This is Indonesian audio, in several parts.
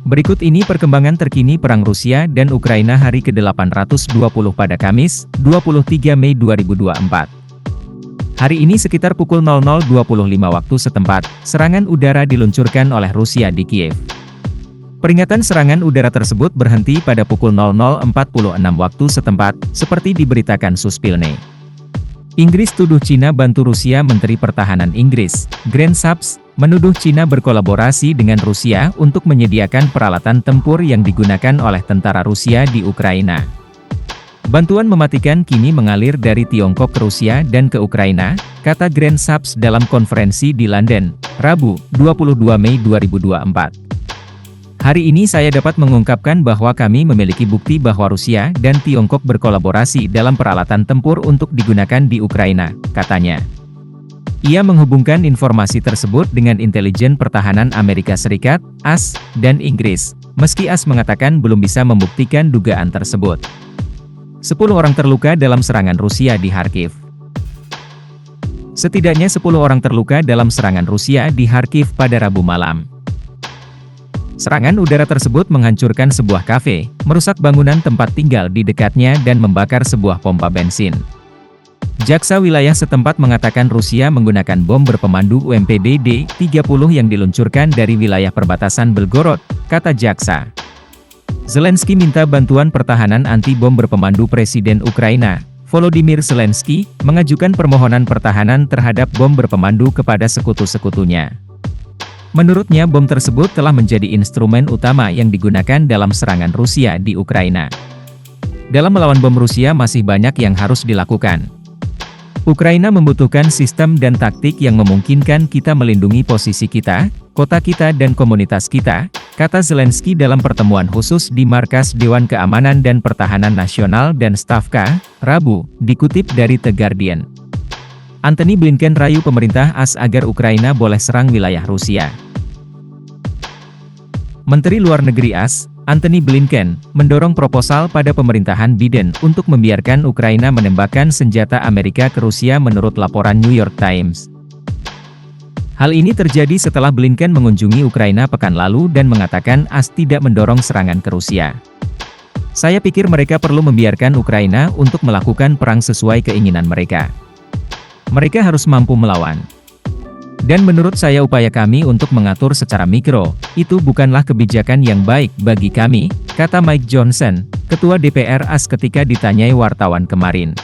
Berikut ini perkembangan terkini Perang Rusia dan Ukraina hari ke-820 pada Kamis, 23 Mei 2024. Hari ini sekitar pukul 00.25 waktu setempat, serangan udara diluncurkan oleh Rusia di Kiev. Peringatan serangan udara tersebut berhenti pada pukul 00.46 waktu setempat, seperti diberitakan Suspilne. Inggris tuduh Cina bantu Rusia. Menteri Pertahanan Inggris, Grant Shapps, menuduh Cina berkolaborasi dengan Rusia untuk menyediakan peralatan tempur yang digunakan oleh tentara Rusia di Ukraina. Bantuan mematikan kini mengalir dari Tiongkok ke Rusia dan ke Ukraina, kata Grant Shapps dalam konferensi di London, Rabu, 22 Mei 2024. Hari ini saya dapat mengungkapkan bahwa kami memiliki bukti bahwa Rusia dan Tiongkok berkolaborasi dalam peralatan tempur untuk digunakan di Ukraina, katanya. Ia menghubungkan informasi tersebut dengan intelijen pertahanan Amerika Serikat, AS, dan Inggris, meski AS mengatakan belum bisa membuktikan dugaan tersebut. 10 orang terluka dalam serangan Rusia di Kharkiv. Setidaknya 10 orang terluka dalam serangan Rusia di Kharkiv pada Rabu malam. Serangan udara tersebut menghancurkan sebuah kafe, merusak bangunan tempat tinggal di dekatnya dan membakar sebuah pompa bensin. Jaksa wilayah setempat mengatakan Rusia menggunakan bom berpemandu UMP-DD-30 yang diluncurkan dari wilayah perbatasan Belgorod, kata jaksa. Zelensky minta bantuan pertahanan anti-bom berpemandu Presiden Ukraina, Volodymyr Zelensky, mengajukan permohonan pertahanan terhadap bom berpemandu kepada sekutu-sekutunya. Menurutnya bom tersebut telah menjadi instrumen utama yang digunakan dalam serangan Rusia di Ukraina. Dalam melawan bom Rusia masih banyak yang harus dilakukan. Ukraina membutuhkan sistem dan taktik yang memungkinkan kita melindungi posisi kita, kota kita dan komunitas kita, kata Zelensky dalam pertemuan khusus di Markas Dewan Keamanan dan Pertahanan Nasional dan Stavka, Rabu, dikutip dari The Guardian. Antony Blinken rayu pemerintah AS agar Ukraina boleh serang wilayah Rusia. Menteri Luar Negeri AS, Antony Blinken, mendorong proposal pada pemerintahan Biden untuk membiarkan Ukraina menembakkan senjata Amerika ke Rusia menurut laporan New York Times. Hal ini terjadi setelah Blinken mengunjungi Ukraina pekan lalu dan mengatakan AS tidak mendorong serangan ke Rusia. Saya pikir mereka perlu membiarkan Ukraina untuk melakukan perang sesuai keinginan mereka. Mereka harus mampu melawan. Dan menurut saya upaya kami untuk mengatur secara mikro, itu bukanlah kebijakan yang baik bagi kami, kata Mike Johnson, Ketua DPR AS ketika ditanyai wartawan kemarin.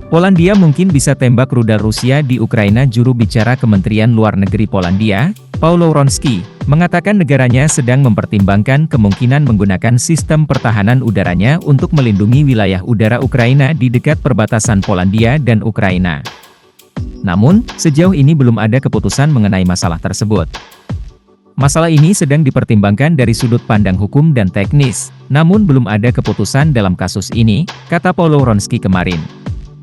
Polandia mungkin bisa tembak rudal Rusia di Ukraina. Juru bicara Kementerian Luar Negeri Polandia, Paulo Wronski, mengatakan negaranya sedang mempertimbangkan kemungkinan menggunakan sistem pertahanan udaranya untuk melindungi wilayah udara Ukraina di dekat perbatasan Polandia dan Ukraina. Namun, sejauh ini belum ada keputusan mengenai masalah tersebut. Masalah ini sedang dipertimbangkan dari sudut pandang hukum dan teknis, namun belum ada keputusan dalam kasus ini, kata Paulo Wronski kemarin.